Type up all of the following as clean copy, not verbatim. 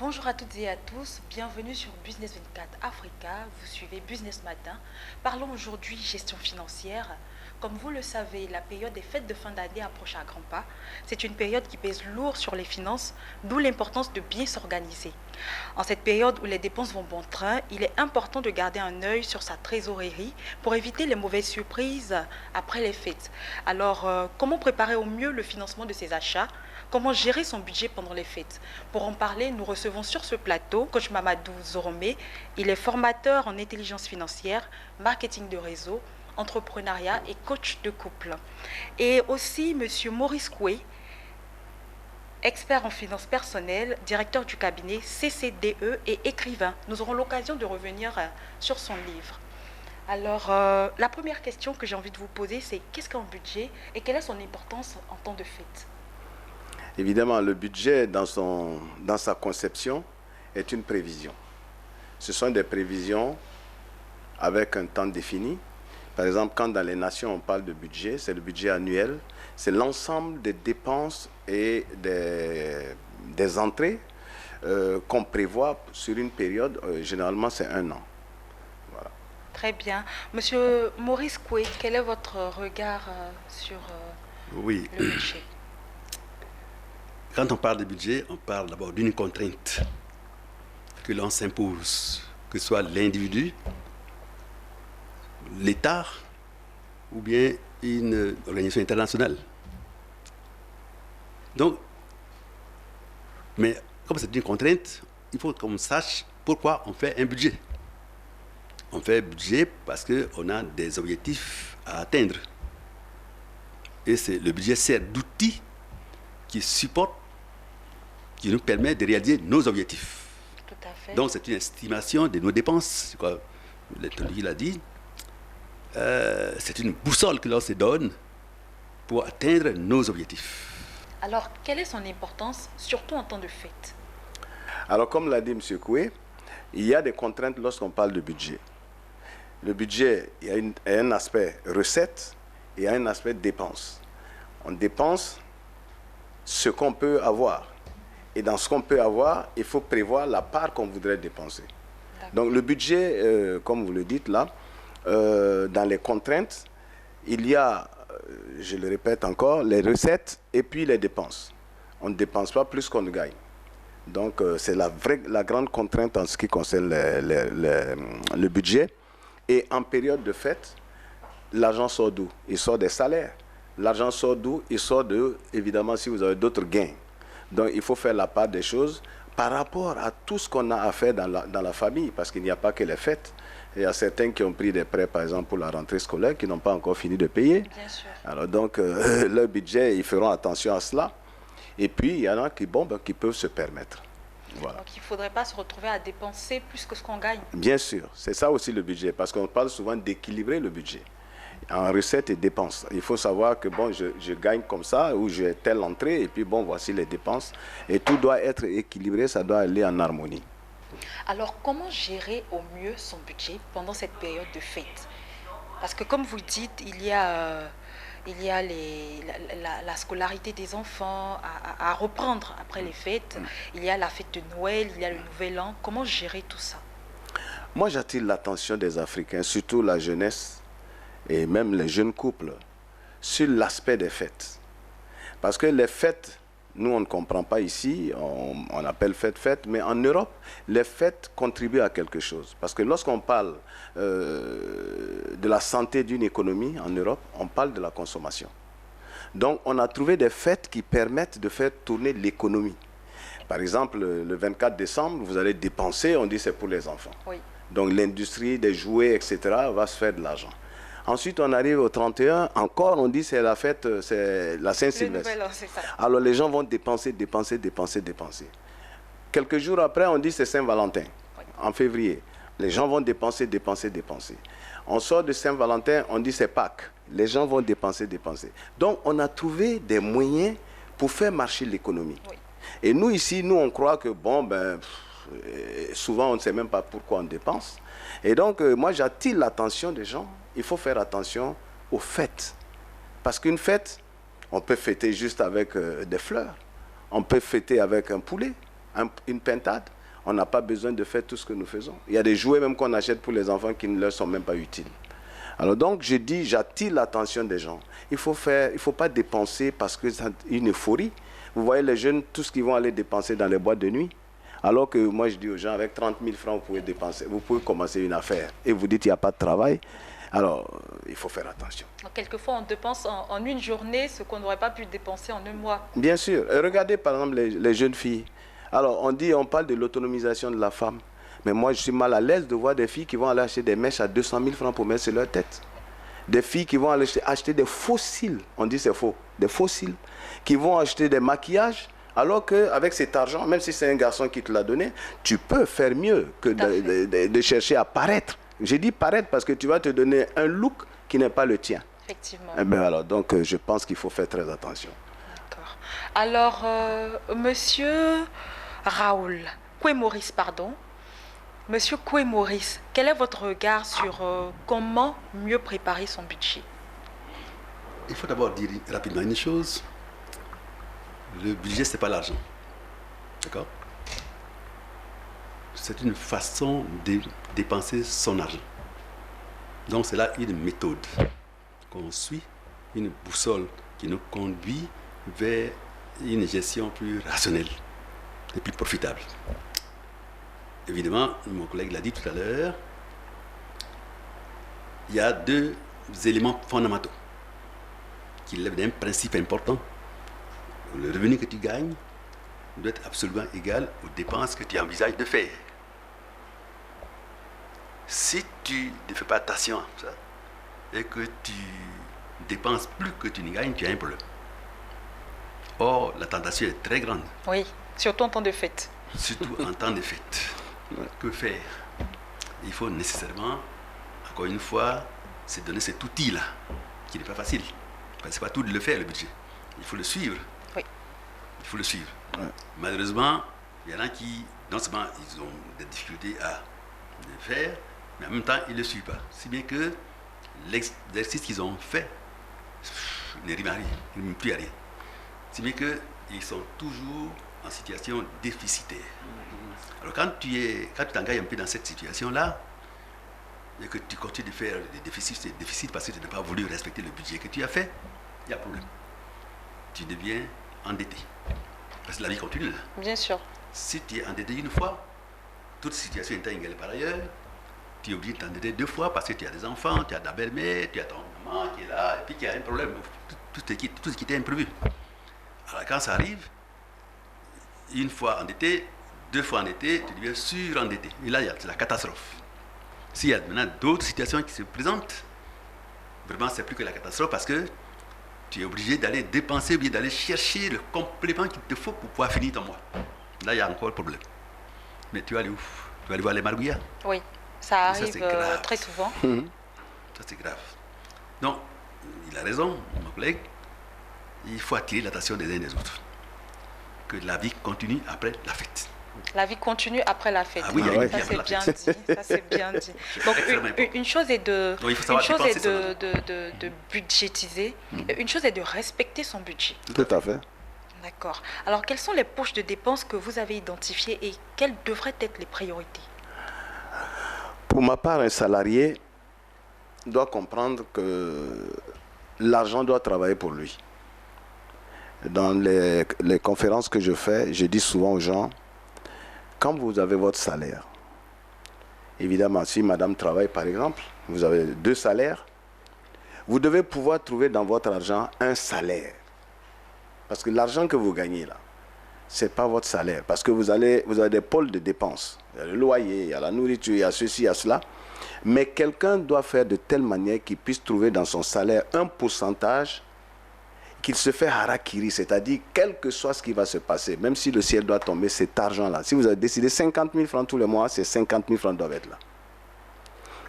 Bonjour à toutes et à tous, bienvenue sur Business 24 Africa, vous suivez Business Matin. Parlons aujourd'hui gestion financière. Comme vous le savez, la période des fêtes de fin d'année approche à grands pas. C'est une période qui pèse lourd sur les finances, d'où l'importance de bien s'organiser. En cette période où les dépenses vont bon train, il est important de garder un œil sur sa trésorerie pour éviter les mauvaises surprises après les fêtes. Alors, comment préparer au mieux le financement de ses achats? Comment gérer son budget pendant les fêtes? Pour en parler, nous recevons sur ce plateau coach Mamadou Zoromé. Il est formateur en intelligence financière, marketing de réseau, entrepreneuriat et coach de couple. Et aussi monsieur Maurice Koué, expert en finances personnelles, directeur du cabinet CCDE et écrivain. Nous aurons l'occasion de revenir sur son livre. Alors, la première question que j'ai envie de vous poser, c'est qu'est-ce qu'un budget et quelle est son importance en temps de fête? Évidemment, le budget, dans sa conception, est une prévision. Ce sont des prévisions avec un temps défini. Par exemple, quand dans les nations, on parle de budget, c'est le budget annuel. C'est l'ensemble des dépenses et des entrées qu'on prévoit sur une période. Généralement, c'est 1 an. Voilà. Très bien. Monsieur Maurice Koué, quel est votre regard sur le budget? Quand on parle de budget, on parle d'abord d'une contrainte que l'on s'impose, que ce soit l'individu, l'État ou bien une organisation internationale. Donc, mais comme c'est une contrainte, il faut qu'on sache pourquoi on fait un budget. On fait un budget parce qu'on a des objectifs à atteindre. Et le budget sert d'outil qui supporte, qui nous permet de réaliser nos objectifs. Tout à fait. Donc c'est une estimation de nos dépenses, comme l'économie l'a dit. C'est une boussole que l'on se donne pour atteindre nos objectifs. Alors, quelle est son importance, surtout en temps de fête? Alors, comme l'a dit M. Koué, il y a des contraintes lorsqu'on parle de budget. Le budget, il y a un aspect recette et il y a un aspect dépense. On dépense ce qu'on peut avoir. Et dans ce qu'on peut avoir, il faut prévoir la part qu'on voudrait dépenser. Donc le budget, comme vous le dites là, dans les contraintes, il y a, je le répète encore, les recettes et puis les dépenses. On ne dépense pas plus qu'on ne gagne. Donc c'est la grande contrainte en ce qui concerne le budget. Et en période de fête, l'argent sort d'où? Il sort des salaires. L'argent sort d'où? Il sort de, évidemment, si vous avez d'autres gains. Donc il faut faire la part des choses par rapport à tout ce qu'on a à faire dans la famille, parce qu'il n'y a pas que les fêtes. Il y a certains qui ont pris des prêts, par exemple, pour la rentrée scolaire, qui n'ont pas encore fini de payer. Bien sûr. Alors donc, leur budget, ils feront attention à cela. Et puis, il y en a qui peuvent se permettre. Voilà. Donc il ne faudrait pas se retrouver à dépenser plus que ce qu'on gagne. Bien sûr, c'est ça aussi le budget, parce qu'on parle souvent d'équilibrer le budget en recettes et dépenses. Il faut savoir que bon, je gagne comme ça, ou j'ai telle entrée, et puis bon, voici les dépenses. Et tout doit être équilibré, ça doit aller en harmonie. Alors, comment gérer au mieux son budget pendant cette période de fête? Parce que comme vous dites, il y a la scolarité des enfants à reprendre après les fêtes. Il y a la fête de Noël, il y a le Nouvel An. Comment gérer tout ça? Moi, j'attire l'attention des Africains, surtout la jeunesse et même les jeunes couples, sur l'aspect des fêtes. Parce que les fêtes, nous, on ne comprend pas ici, on appelle fête, mais en Europe, les fêtes contribuent à quelque chose. Parce que lorsqu'on parle de la santé d'une économie en Europe, on parle de la consommation. Donc, on a trouvé des fêtes qui permettent de faire tourner l'économie. Par exemple, le 24 décembre, vous allez dépenser, on dit c'est pour les enfants. Oui. Donc, l'industrie des jouets, etc., va se faire de l'argent. Ensuite, on arrive au 31, encore, on dit c'est la fête, c'est la Saint-Sylvestre. Alors, les gens vont dépenser. Quelques jours après, on dit c'est Saint-Valentin, oui, en février. Les gens vont dépenser. On sort de Saint-Valentin, on dit c'est Pâques. Les gens vont dépenser. Donc, on a trouvé des moyens pour faire marcher l'économie. Oui. Et nous, ici, on croit que, souvent, on ne sait même pas pourquoi on dépense. Et donc, moi, j'attire l'attention des gens. Il faut faire attention aux fêtes. Parce qu'une fête, on peut fêter juste avec des fleurs. On peut fêter avec un poulet, une pintade. on n'a pas besoin de faire tout ce que nous faisons. Il y a des jouets même qu'on achète pour les enfants qui ne leur sont même pas utiles. Alors donc, je dis, j'attire l'attention des gens. Il faut pas dépenser parce que c'est une euphorie. Vous voyez les jeunes, tout ce qu'ils vont aller dépenser dans les boîtes de nuit. Alors que moi, je dis aux gens, avec 30 000 francs, vous pouvez commencer une affaire. Et vous dites, il n'y a pas de travail. Alors, il faut faire attention. Quelquefois, on dépense en une journée ce qu'on n'aurait pas pu dépenser en un mois. Bien sûr. Regardez, par exemple, les jeunes filles. Alors, on parle de l'autonomisation de la femme. Mais moi, je suis mal à l'aise de voir des filles qui vont aller acheter des mèches à 200 000 francs pour mettre sur leur tête. Des filles qui vont aller acheter des fossiles. On dit c'est faux. Des fossiles. Qui vont acheter des maquillages. Alors qu'avec cet argent, même si c'est un garçon qui te l'a donné, tu peux faire mieux que de chercher à paraître. J'ai dit paraître parce que tu vas te donner un look qui n'est pas le tien. Effectivement. Eh bien alors, donc je pense qu'il faut faire très attention. D'accord. Alors, monsieur Raoul, Koué-Maurice, pardon. Monsieur Koué-Maurice, quel est votre regard sur comment mieux préparer son budget? Il faut d'abord dire rapidement une chose. Le budget, ce n'est pas l'argent. D'accord? C'est une façon de dépenser son argent. Donc, c'est là une méthode qu'on suit, une boussole qui nous conduit vers une gestion plus rationnelle et plus profitable. Évidemment, mon collègue l'a dit tout à l'heure, il y a deux éléments fondamentaux qui lèvent d'un principe important. Le revenu que tu gagnes doit être absolument égal aux dépenses que tu envisages de faire. Si tu ne fais pas attention à ça et que tu dépenses plus que tu ne gagnes, tu as un problème. Or, la tentation est très grande. Oui, surtout en temps de fête. Surtout en temps de fête. Que faire? Il faut nécessairement, encore une fois, se donner cet outil-là, qui n'est pas facile. Parce que ce n'est pas tout de le faire, le budget. Il faut le suivre. Oui. Il faut le suivre. Ouais. Malheureusement, il y en a qui, non seulement ils ont des difficultés à le faire, mais en même temps, ils ne le suivent pas. Si bien que l'exercice qu'ils ont fait ne rime à rien, ne rime plus à rien. Si bien qu'ils sont toujours en situation déficitaire. Alors quand tu t'engages un peu dans cette situation-là, et que tu continues de faire des déficits parce que tu n'as pas voulu respecter le budget que tu as fait, il y a problème. Tu deviens endetté. Parce que la vie continue là. Bien sûr. Si tu es endetté une fois, toute situation étant égale par ailleurs, tu es obligé de t'endetter deux fois parce que tu as des enfants, tu as ta belle-mère, tu as ton maman qui est là, et puis qu'il y a un problème. Tout ce qui était imprévu. Alors quand ça arrive, une fois endetté, deux fois endetté, tu deviens surendetté. Et là, c'est la catastrophe. S'il y a maintenant d'autres situations qui se présentent, vraiment, c'est plus que la catastrophe parce que tu es obligé d'aller dépenser, ou bien d'aller chercher le complément qu'il te faut pour pouvoir finir ton mois. Là, il y a encore le problème. Mais tu vas aller où? Tu vas aller voir les margouillards. Oui, ça arrive très souvent. Ça, c'est grave. Donc, il a raison, mon collègue. Il faut attirer l'attention des uns et des autres. Que la vie continue après la fête. La vie continue après la fête. Ah oui, ça c'est bien dit. Ça c'est bien dit. Donc une chose est de budgétiser, une chose est de respecter son budget. Tout à fait. D'accord. Alors quelles sont les poches de dépenses que vous avez identifiées et quelles devraient être les priorités? Pour ma part, un salarié doit comprendre que l'argent doit travailler pour lui. Dans les conférences que je fais, je dis souvent aux gens, quand vous avez votre salaire, évidemment, si madame travaille par exemple, vous avez 2 salaires, vous devez pouvoir trouver dans votre argent un salaire. Parce que l'argent que vous gagnez là, ce n'est pas votre salaire. Parce que vous avez des pôles de dépenses. Il y a le loyer, il y a la nourriture, il y a ceci, il y a cela. Mais quelqu'un doit faire de telle manière qu'il puisse trouver dans son salaire un pourcentage qu'il se fait harakiri, c'est-à-dire quel que soit ce qui va se passer, même si le ciel doit tomber, cet argent-là. Si vous avez décidé 50 000 francs tous les mois, ces 50 000 francs doivent être là.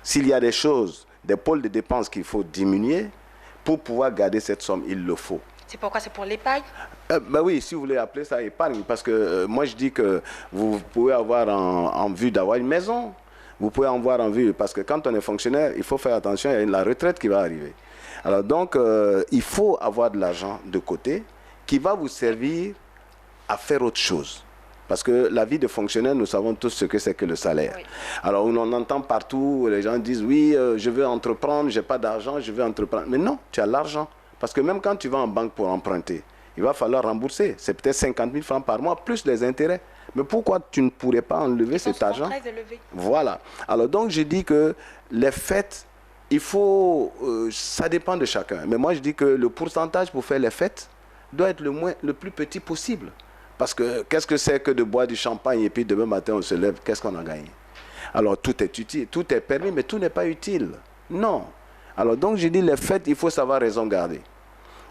S'il y a des choses, des pôles de dépenses qu'il faut diminuer, pour pouvoir garder cette somme, il le faut. C'est pourquoi? C'est pour l'épargne? Ben oui, si vous voulez appeler ça épargne, parce que moi je dis que vous pouvez avoir en vue d'avoir une maison, vous pouvez en avoir en vue, parce que quand on est fonctionnaire, il faut faire attention, il y a la retraite qui va arriver. Alors donc, il faut avoir de l'argent de côté qui va vous servir à faire autre chose. Parce que la vie de fonctionnaire, nous savons tous ce que c'est que le salaire. Oui. Alors, on entend partout, les gens disent, oui, je veux entreprendre, je n'ai pas d'argent, je veux entreprendre. Mais non, tu as l'argent. Parce que même quand tu vas en banque pour emprunter, il va falloir rembourser. C'est peut-être 50 000 francs par mois, plus les intérêts. Mais pourquoi tu ne pourrais pas enlever cet argent? Très élevés. Voilà. Alors donc, je dis que les fêtes, il faut... ça dépend de chacun. Mais moi, je dis que le pourcentage pour faire les fêtes doit être le plus petit possible. Parce que qu'est-ce que c'est que de boire du champagne et puis demain matin, on se lève, qu'est-ce qu'on a gagné? Alors, tout est utile, tout est permis, mais tout n'est pas utile. Non. Alors donc, je dis, les fêtes, il faut savoir raison garder.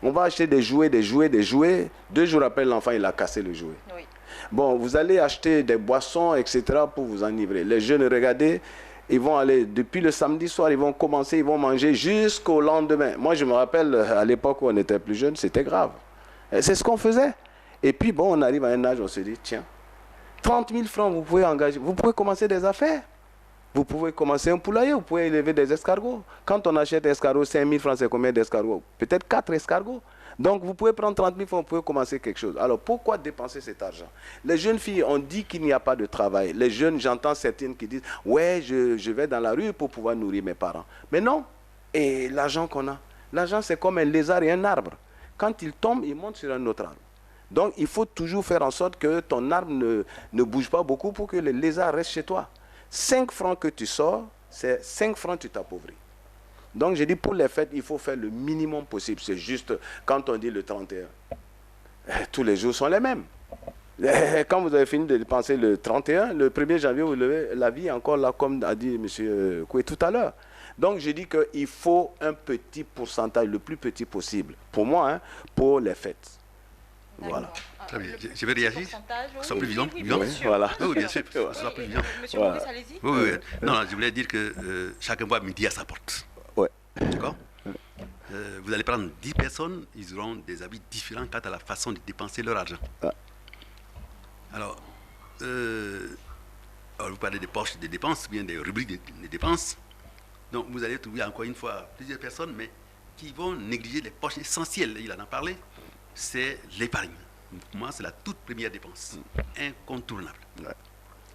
On va acheter des jouets, des jouets, des jouets. 2 jours après, l'enfant, il a cassé le jouet. Oui. Bon, vous allez acheter des boissons, etc. pour vous enivrer. Les jeunes, regardez, ils vont aller, depuis le samedi soir, ils vont commencer, ils vont manger jusqu'au lendemain. Moi, je me rappelle, à l'époque où on était plus jeune, c'était grave. Et c'est ce qu'on faisait. Et puis, bon, on arrive à un âge, on se dit, tiens, 30 000 francs, vous pouvez engager, vous pouvez commencer des affaires. Vous pouvez commencer un poulailler, vous pouvez élever des escargots. Quand on achète escargots, 5 000 francs, c'est combien d'escargots? Peut-être 4 escargots. Donc, vous pouvez prendre 30 000 francs, vous pouvez commencer quelque chose. Alors, pourquoi dépenser cet argent? Les jeunes filles, on dit qu'il n'y a pas de travail. Les jeunes, j'entends certaines qui disent, ouais, je vais dans la rue pour pouvoir nourrir mes parents. Mais non. Et l'argent qu'on a? L'argent, c'est comme un lézard et un arbre. Quand il tombe, il monte sur un autre arbre. Donc, il faut toujours faire en sorte que ton arbre ne bouge pas beaucoup pour que le lézard reste chez toi. 5 francs que tu sors, c'est 5 francs tu t'appauvris. Donc, je dis, pour les fêtes, il faut faire le minimum possible. C'est juste, quand on dit le 31, tous les jours sont les mêmes. Quand vous avez fini de dépenser le 31, le 1er janvier, vous levez, la vie est encore là, comme a dit M. Koué tout à l'heure. Donc, je dis qu'il faut un petit pourcentage, le plus petit possible, pour moi, hein, pour les fêtes. Voilà. Très bien. Je vais réagir. Sois plus vigilant. Oui, vigilant. bien sûr. Voilà. Oui, bien sûr. Sois plus vigilant. Monsieur Voilà. Maurice, allez-y. Oui, oui. Non, non, je voulais dire que chacun voit midi à sa porte. Ouais. D'accord. Vous allez prendre 10 personnes, ils auront des avis différents quant à la façon de dépenser leur argent. Ah. Alors, vous parlez des poches de dépenses, bien des rubriques de dépenses. Donc, vous allez trouver encore une fois plusieurs personnes, mais qui vont négliger les poches essentielles. Il en a parlé, c'est l'épargne. Pour moi, c'est la toute première dépense, incontournable. Ouais.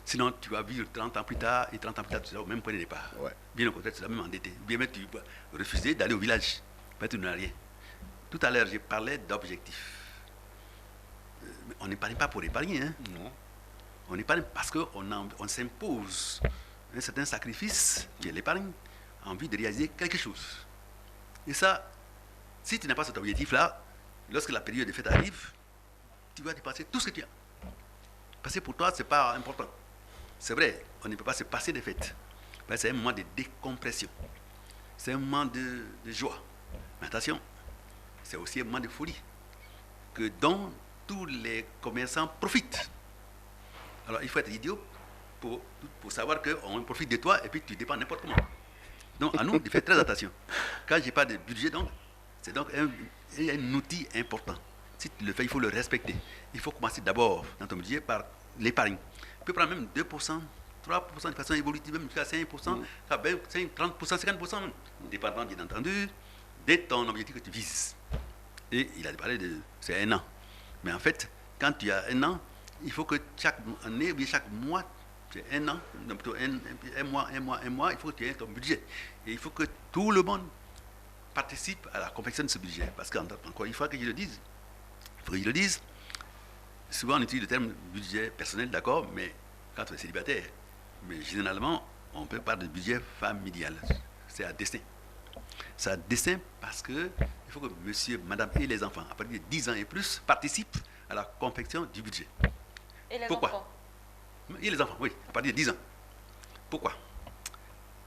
Sinon, tu vas vivre 30 ans plus tard, et 30 ans plus tard, tu seras au même point de départ. Ouais. Bien au contraire, tu seras même endetté. Bien même, tu vas refuser d'aller au village. Mais tu n'as rien. Tout à l'heure, j'ai parlé d'objectifs. Mais on n'épargne pas pour épargner. Hein. Non. On épargne parce qu'on s'impose un certain sacrifice, qui est l'épargne, en vue de réaliser quelque chose. Et ça, si tu n'as pas cet objectif-là, lorsque la période de fête arrive, tu vas dépenser tout ce que tu as. Parce que pour toi, ce n'est pas important. C'est vrai, on ne peut pas se passer des fêtes. C'est un moment de décompression. C'est un moment de joie. Mais attention, c'est aussi un moment de folie dont tous les commerçants profitent. Alors, il faut être idiot pour savoir qu'on profite de toi et puis tu dépends n'importe comment. Donc, à nous de faire très attention. Quand je parle de budget, c'est donc un outil important. Si tu le fais, il faut le respecter. Il faut commencer d'abord dans ton budget par l'épargne. Tu peux prendre même 2%, 3% de façon évolutive, même jusqu'à 5%, 30%, 50%, dépendant bien entendu de ton objectif que tu vises. Et il a parlé de c'est 1 an. Mais en fait, quand tu as 1 an, il faut que chaque année, ou chaque mois, c'est 1 an, plutôt un mois, il faut que tu aies ton budget. Et il faut que tout le monde participe à la confection de ce budget. Parce qu'encore une fois que je le dise, il faut que je le dise, souvent on utilise le terme budget personnel, d'accord, mais quand on est célibataire, mais généralement, on peut parler de budget familial. C'est à dessein. C'est à dessein parce qu'il faut que monsieur, madame et les enfants, à partir de 10 ans et plus, participent à la confection du budget. Et les Pourquoi? enfants? Et les enfants, oui, à partir de 10 ans. Pourquoi?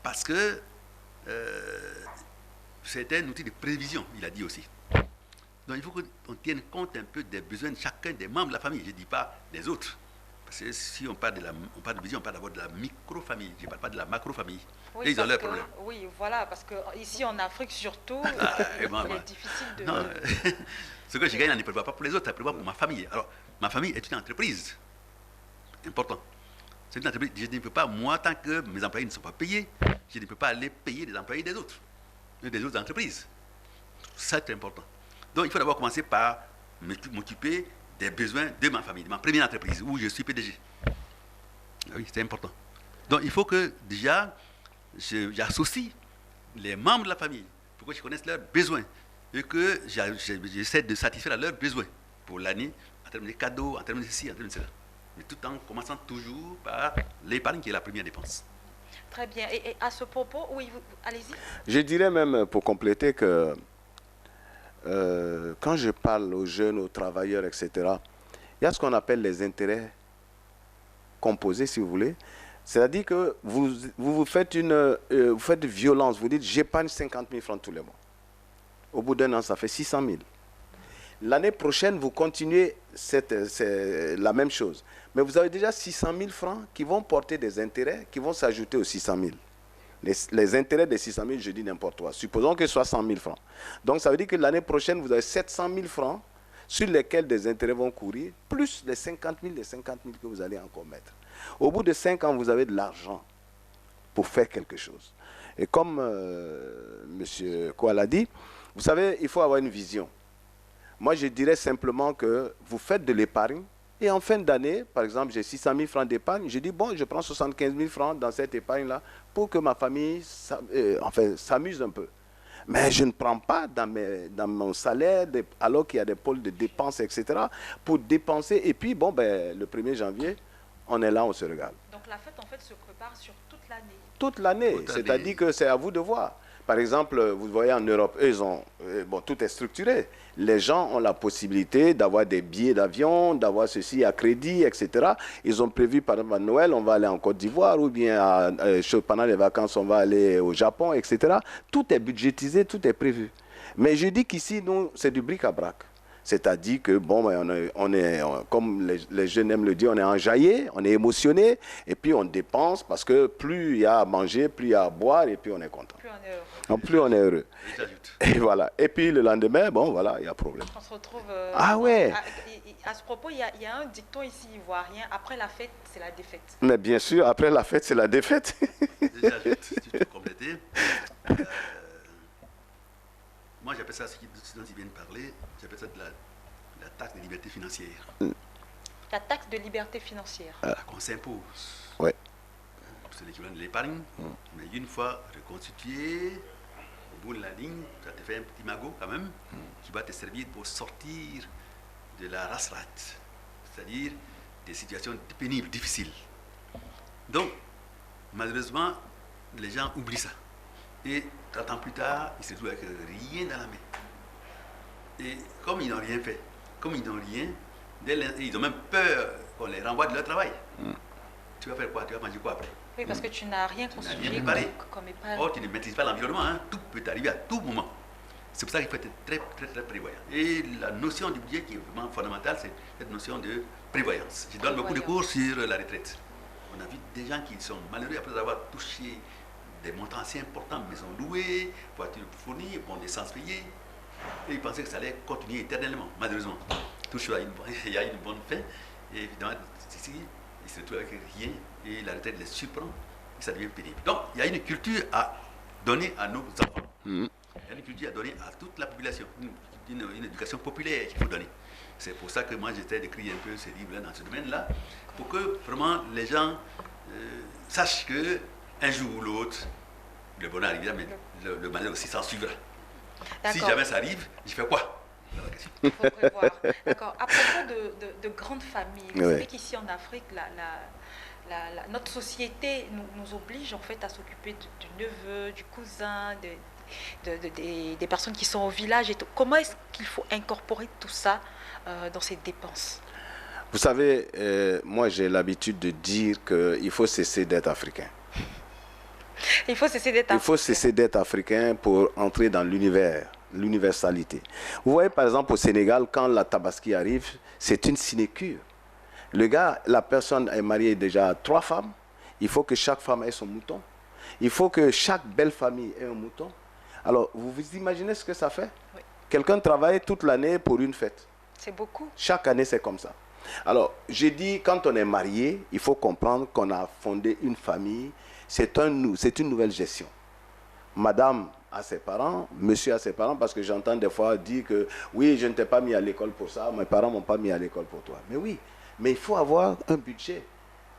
Parce que c'est un outil de prévision, il a dit aussi. Donc il faut qu'on tienne compte un peu des besoins de chacun des membres de la famille. Je ne dis pas des autres. Parce que si on parle de vision, on parle d'abord de la micro-famille. Je ne parle pas de la macro-famille. Oui, et ils ont leurs problèmes. Oui, voilà, parce qu'ici en Afrique surtout, il est difficile de... Non, ce que je gagne, on ne prévoit pas pour les autres, ça prévoit pour ma famille. Alors, ma famille est une entreprise. Important. C'est une entreprise. Je ne peux pas, moi, tant que mes employés ne sont pas payés, je ne peux pas aller payer les employés des autres entreprises. Ça, c'est important. Donc, il faut d'abord commencer par m'occuper des besoins de ma famille, de ma première entreprise où je suis PDG. Oui, c'est important. Donc il faut que déjà, j'associe les membres de la famille pour que je connaisse leurs besoins et que j'essaie de satisfaire leurs besoins pour l'année en termes de cadeaux, en termes de ceci, en termes de cela. Mais tout en commençant toujours par l'épargne qui est la première dépense. Très bien. Et à ce propos, oui, allez-y. Je dirais même, pour compléter, que quand je parle aux jeunes, aux travailleurs, etc., il y a ce qu'on appelle les intérêts composés, si vous voulez. C'est-à-dire que vous faites vous faites de violence. Vous dites, j'épargne 50 000 francs tous les mois. Au bout d'un an, ça fait 600 000. L'année prochaine, vous continuez la même chose. Mais vous avez déjà 600 000 francs qui vont porter des intérêts qui vont s'ajouter aux 600 000. Les intérêts des 600 000, je dis n'importe quoi. Supposons que ce soit 100 000 francs. Donc, ça veut dire que l'année prochaine, vous avez 700 000 francs sur lesquels des intérêts vont courir, plus les 50 000 que vous allez encore mettre. Au bout de 5 ans, vous avez de l'argent pour faire quelque chose. Et comme M. Koua l'a dit, vous savez, il faut avoir une vision. Moi, je dirais simplement que vous faites de l'épargne et en fin d'année, par exemple, j'ai 600 000 francs d'épargne. Je dis, bon, je prends 75 000 francs dans cette épargne-là pour que ma famille s'amuse un peu. Mais je ne prends pas dans mon salaire, alors qu'il y a des pôles de dépenses, etc., pour dépenser. Et puis, bon, ben, le 1er janvier, on est là, on se regarde. Donc la fête, en fait, se prépare sur toute l'année. Toute l'année. C'est-à-dire que c'est à vous de voir. Par exemple, vous voyez en Europe, eux, ils ont, bon, tout est structuré. Les gens ont la possibilité d'avoir des billets d'avion, d'avoir ceci à crédit, etc. Ils ont prévu, par exemple, à Noël, on va aller en Côte d'Ivoire, ou bien pendant les vacances, on va aller au Japon, etc. Tout est budgétisé, tout est prévu. Mais je dis qu'ici, nous, c'est du bric-à-brac. C'est-à-dire que, bon, comme les jeunes aiment le dire, on est enjaillé, on est émotionné, et puis on dépense parce que plus il y a à manger, plus il y a à boire, et puis on est content. Plus on est heureux. Plus on est heureux. Et voilà. Et puis le lendemain, bon, voilà, il y a problème. On se retrouve... ah ouais. À ce propos, il y a un dicton ici ivoirien, après la fête, c'est la défaite. Mais bien sûr, après la fête, c'est la défaite. J'ajoute, si tu peux compléter. Moi, j'appelle ça, ce dont ils viennent parler, j'appelle ça la taxe de liberté financière. La taxe de liberté financière. Qu'on s'impose. Ouais. C'est l'équivalent de l'épargne, mais une fois reconstitué, au bout de la ligne, ça te fait un petit magot quand même, qui va te servir pour sortir de la race rate, c'est-à-dire des situations pénibles, difficiles. Donc, malheureusement, les gens oublient ça. Et 30 ans plus tard, ils se retrouvent avec rien dans la main. Et comme ils n'ont rien fait, comme ils n'ont rien, ils ont même peur qu'on les renvoie de leur travail. Tu vas faire quoi? Tu vas manger quoi après? Oui, parce que tu n'as rien construit comme épargne. Oh, tu ne maîtrises pas l'environnement, hein. Tout peut arriver à tout moment. C'est pour ça qu'il faut être très, très, très prévoyant. Et la notion du budget qui est vraiment fondamentale, c'est cette notion de prévoyance. Je donne beaucoup de cours sur la retraite. On a vu des gens qui sont malheureux après avoir touché des montants assez importants, maisons louées, voitures fournies, bon, l'essence payée. Et ils pensaient que ça allait continuer éternellement, malheureusement. Tout ça, il y a une bonne fin. Et évidemment, ici, ils se retrouvent avec rien. Et la retraite les surprend. Et ça devient pénible. Donc, il y a une culture à donner à nos enfants. Il y a une culture à donner à toute la population. Une éducation populaire qu'il faut donner. C'est pour ça que moi, j'essaie d'écrire un peu ce livre-là dans ce domaine-là. Pour que vraiment les gens sachent que un jour ou l'autre, le bonheur arrivera, mais le malheur aussi s'en suivra. Si jamais ça arrive, je fais quoi? Il faut prévoir. D'accord. À propos de grandes familles, vous savez qu'ici en Afrique, notre société nous oblige en fait à s'occuper du neveu, du cousin, des personnes qui sont au village. Et tout. Comment est-ce qu'il faut incorporer tout ça dans ces dépenses? Vous savez, moi j'ai l'habitude de dire qu'il faut cesser d'être africain. Il faut cesser d'être africain. Il faut cesser d'être africain pour entrer dans l'univers, l'universalité. Vous voyez par exemple au Sénégal, quand la tabaski arrive, c'est une sinécure. Le gars, la personne est mariée déjà à 3 femmes. Il faut que chaque femme ait son mouton. Il faut que chaque belle famille ait un mouton. Alors, vous vous imaginez ce que ça fait? Oui. Quelqu'un travaille toute l'année pour une fête. C'est beaucoup. Chaque année, c'est comme ça. Alors, j'ai dit, quand on est marié, il faut comprendre qu'on a fondé une famille. C'est une nouvelle gestion. Madame à ses parents, monsieur à ses parents, parce que j'entends des fois dire que oui, je ne t'ai pas mis à l'école pour ça, mes parents ne m'ont pas mis à l'école pour toi. Mais oui, mais il faut avoir un budget.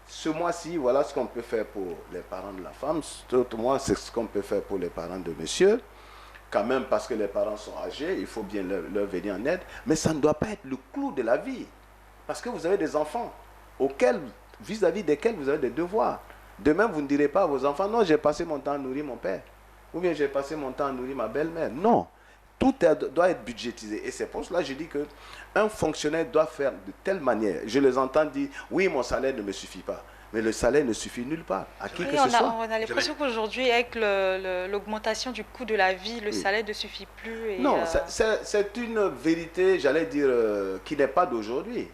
Ce mois-ci, voilà ce qu'on peut faire pour les parents de la femme. Cet mois, c'est ce qu'on peut faire pour les parents de monsieur. Quand même, parce que les parents sont âgés, il faut bien leur venir en aide. Mais ça ne doit pas être le clou de la vie. Parce que vous avez des enfants vis-à-vis desquels vous avez des devoirs. Demain, vous ne direz pas à vos enfants, non, j'ai passé mon temps à nourrir mon père. Ou bien j'ai passé mon temps à nourrir ma belle-mère. Non. Tout doit être budgétisé. Et c'est pour cela que je dis qu'un fonctionnaire doit faire de telle manière. Je les entends dire, oui, mon salaire ne me suffit pas. Mais le salaire ne suffit nulle part. À qui que ce soit. On a l'impression qu'aujourd'hui, avec l'augmentation du coût de la vie, le salaire ne suffit plus. Et non, c'est une vérité, j'allais dire, qui n'est pas d'aujourd'hui.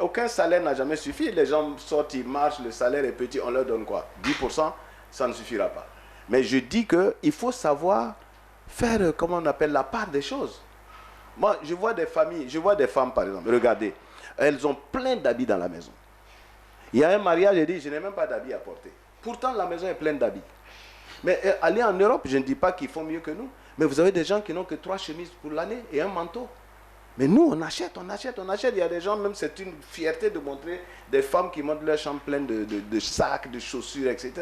Aucun salaire n'a jamais suffi. Les gens sortent, ils marchent, le salaire est petit, on leur donne quoi? 10%, ça ne suffira pas. Mais je dis qu'il faut savoir faire, comment on appelle, la part des choses. Moi, je vois des familles, je vois des femmes, par exemple, regardez, elles ont plein d'habits dans la maison. Il y a un mariage, j'ai dit, je n'ai même pas d'habits à porter. Pourtant, la maison est pleine d'habits. Mais aller en Europe, je ne dis pas qu'ils font mieux que nous, mais vous avez des gens qui n'ont que 3 chemises pour l'année et un manteau. Mais nous, on achète. Il y a des gens, même c'est une fierté de montrer des femmes qui montrent leur chambre pleine de sacs, de chaussures, etc.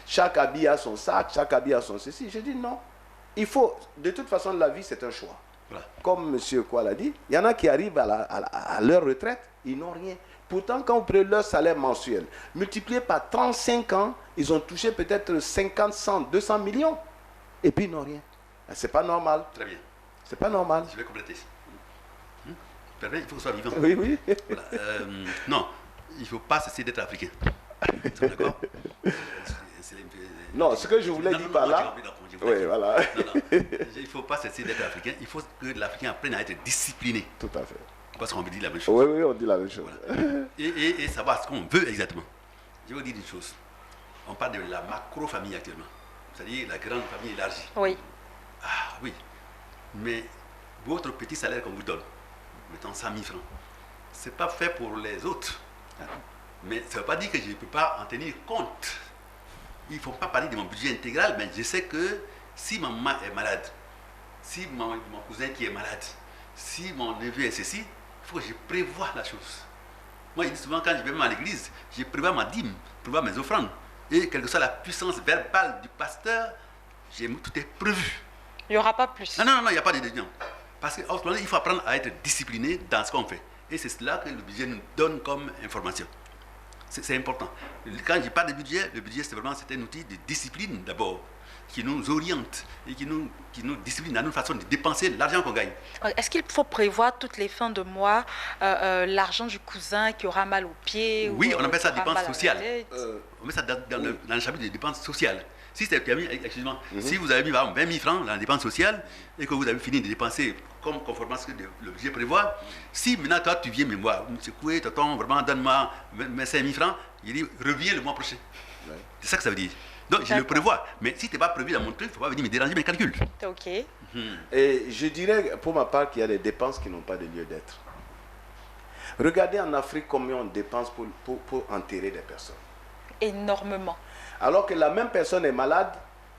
Chaque habit a son sac, chaque habit a son ceci. Je dis non. Il faut, de toute façon, la vie, c'est un choix. Voilà. Comme M. Kwa l'a dit, il y en a qui arrivent à leur retraite, ils n'ont rien. Pourtant, quand vous prenez leur salaire mensuel, multiplié par 35 ans, ils ont touché peut-être 50, 100, 200 millions. Et puis, ils n'ont rien. C'est pas normal. Très bien. C'est pas normal. Je vais compléter. Il faut que ce soit vivant. Oui, oui. Voilà. Non, il ne faut pas cesser d'être africain. D'accord? Non, ce que je voulais dire par là... Oui, voilà. Non, il ne faut pas cesser d'être africain. Il faut que l'Africain apprenne à être discipliné. Tout à fait. Parce qu'on me dit la même chose. Oui, oui, on dit la même chose. Voilà. Et savoir ce qu'on veut exactement. Je vais vous dire une chose. On parle de la macro-famille actuellement. C'est-à-dire la grande famille élargie. Oui. Ah oui. Mais votre petit salaire qu'on vous donne, mettons 100 000 francs, ce n'est pas fait pour les autres. Mais ça ne veut pas dire que je ne peux pas en tenir compte. Il ne faut pas parler de mon budget intégral, mais je sais que si ma maman est malade, si mon cousin qui est malade, si mon neveu est ceci, il faut que je prévoie la chose. Moi, je dis souvent, quand je vais même à l'église, je prévois ma dîme, je prévois mes offrandes. Et quelle que soit la puissance verbale du pasteur, tout est prévu. Il n'y aura pas plus. Non, il n'y a pas de décision. Parce qu'en ce moment, il faut apprendre à être discipliné dans ce qu'on fait. Et c'est cela que le budget nous donne comme information. C'est important. Quand je parle de budget, le budget, c'est un outil de discipline d'abord, qui nous oriente et qui nous discipline dans notre façon de dépenser l'argent qu'on gagne. Est-ce qu'il faut prévoir toutes les fins de mois l'argent du cousin qui aura mal aux pieds? Oui, on appelle ça dépense sociale. On met ça dans le chapitre de dépenses sociales. Si c'est permis, excusez-moi, si vous avez mis 20 000 francs dans la dépense sociale et que vous avez fini de dépenser conformément à ce que le budget prévoit, si maintenant toi tu viens me voir, M. Koué, tonton, vraiment donne-moi mes 5 000 francs, il dit reviens le mois prochain. Ouais. C'est ça que ça veut dire. Donc je le prévois, mais si tu n'es pas prévu dans mon truc, il ne faut pas venir me déranger mes calculs. Ok. Et je dirais pour ma part qu'il y a des dépenses qui n'ont pas de lieu d'être. Regardez en Afrique combien on dépense pour enterrer des personnes. Énormément. Alors que la même personne est malade,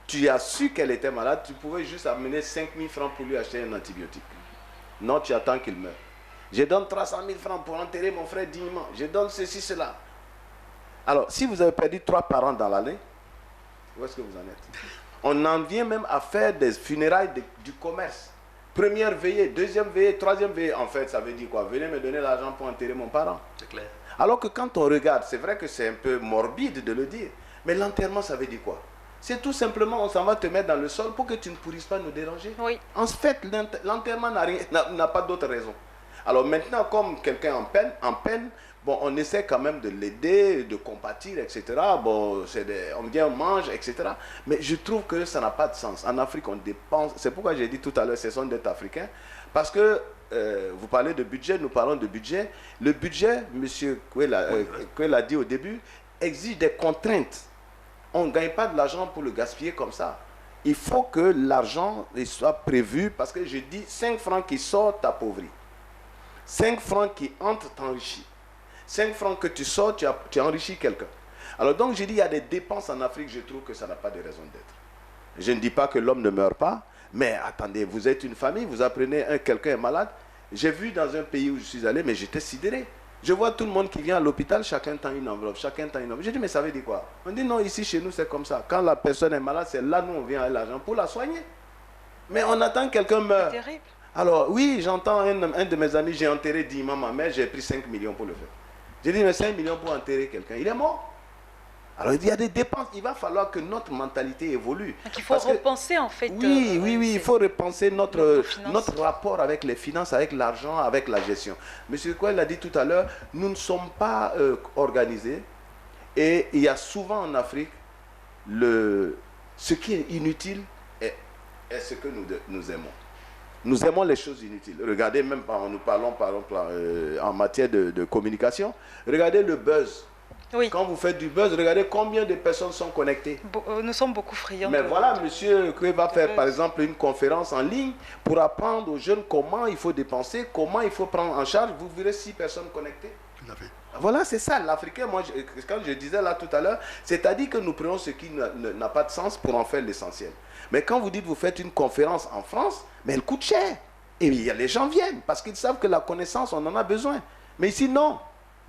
tu as su qu'elle était malade, tu pouvais juste amener 5 000 francs pour lui acheter un antibiotique. Non, tu attends qu'il meure. Je donne 300 000 francs pour enterrer mon frère dignement. Je donne ceci, cela. Alors, si vous avez perdu 3 parents dans l'année, où est-ce que vous en êtes? On en vient même à faire des funérailles du commerce. Première veillée, deuxième veillée, troisième veillée. En fait, ça veut dire quoi? Venez me donner l'argent pour enterrer mon parent. C'est clair. Alors que quand on regarde, c'est vrai que c'est un peu morbide de le dire, mais l'enterrement, ça veut dire quoi? C'est tout simplement, on s'en va te mettre dans le sol pour que tu ne pourrisses pas nous déranger. Oui. En fait, l'enterrement n'a pas d'autre raison. Alors maintenant, comme quelqu'un en peine, bon, on essaie quand même de l'aider, de compatir, etc. Bon, on vient, on mange, etc. Mais je trouve que ça n'a pas de sens. En Afrique, on dépense. C'est pourquoi j'ai dit tout à l'heure, c'est son d'être africain. Parce que vous parlez de budget, nous parlons de budget. Le budget, M. Koué l'a dit au début, exige des contraintes. On ne gagne pas de l'argent pour le gaspiller comme ça. Il faut que l'argent soit prévu parce que je dis 5 francs qui sortent, t'appauvris. 5 francs qui entrent, t'enrichis. 5 francs que tu sors, tu enrichis quelqu'un. Alors donc je dis, il y a des dépenses en Afrique, je trouve que ça n'a pas de raison d'être. Je ne dis pas que l'homme ne meurt pas, mais attendez, vous êtes une famille, vous apprenez quelqu'un est malade. J'ai vu dans un pays où je suis allé, mais j'étais sidéré. Je vois tout le monde qui vient à l'hôpital, chacun tend une enveloppe, chacun tend une enveloppe. J'ai dit, mais ça veut dire quoi? On dit, non, ici chez nous c'est comme ça. Quand la personne est malade, c'est là nous on vient avec l'argent pour la soigner. Mais on attend que quelqu'un meure. C'est terrible. Alors oui, j'entends un de mes amis, j'ai enterré 10 mois ma mère, j'ai pris 5 millions pour le faire. J'ai dit, mais 5 millions pour enterrer quelqu'un, il est mort. Alors il y a des dépenses, il va falloir que notre mentalité évolue. Donc il faut repenser en fait. Oui, il faut repenser notre rapport avec les finances, avec l'argent, avec la gestion. Monsieur Koué l'a dit tout à l'heure, nous ne sommes pas organisés et il y a souvent en Afrique, ce qui est inutile est ce que nous aimons. Nous aimons les choses inutiles. Regardez, même nous parlons par exemple en matière de communication, regardez le buzz. Oui. Quand vous faites du buzz, regardez combien de personnes sont connectées. Nous sommes beaucoup friands. Mais voilà, monsieur Koué va faire par exemple une conférence en ligne pour apprendre aux jeunes comment il faut dépenser, comment il faut prendre en charge. Vous verrez 6 personnes connectées. Tout à fait. Voilà, c'est ça. L'Africain, moi, quand je disais là tout à l'heure, c'est-à-dire que nous prenons ce qui n'a pas de sens pour en faire l'essentiel. Mais quand vous dites vous faites une conférence en France, mais elle coûte cher. Et les gens viennent parce qu'ils savent que la connaissance, on en a besoin. Mais ici, non.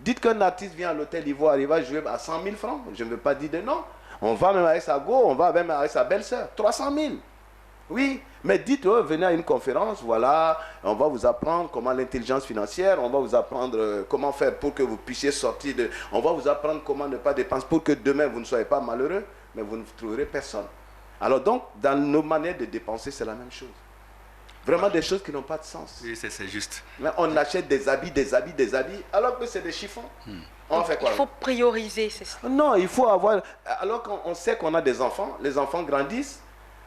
Dites qu'un artiste vient à l'hôtel Ivoire, il va jouer à 100 000 francs. Je ne veux pas dire de non. On va même avec sa go, on va même avec sa belle-sœur. 300 000. Oui, mais dites, venez à une conférence, voilà, on va vous apprendre comment l'intelligence financière, on va vous apprendre comment faire pour que vous puissiez sortir de... On va vous apprendre comment ne pas dépenser pour que demain vous ne soyez pas malheureux, mais vous ne trouverez personne. Alors donc, dans nos manières de dépenser, c'est la même chose. Vraiment des choses qui n'ont pas de sens. Oui, c'est juste. Mais on achète des habits, alors que c'est des chiffons. On fait quoi? Il faut prioriser, c'est ça. Non, il faut avoir... Alors qu'on sait qu'on a des enfants, les enfants grandissent.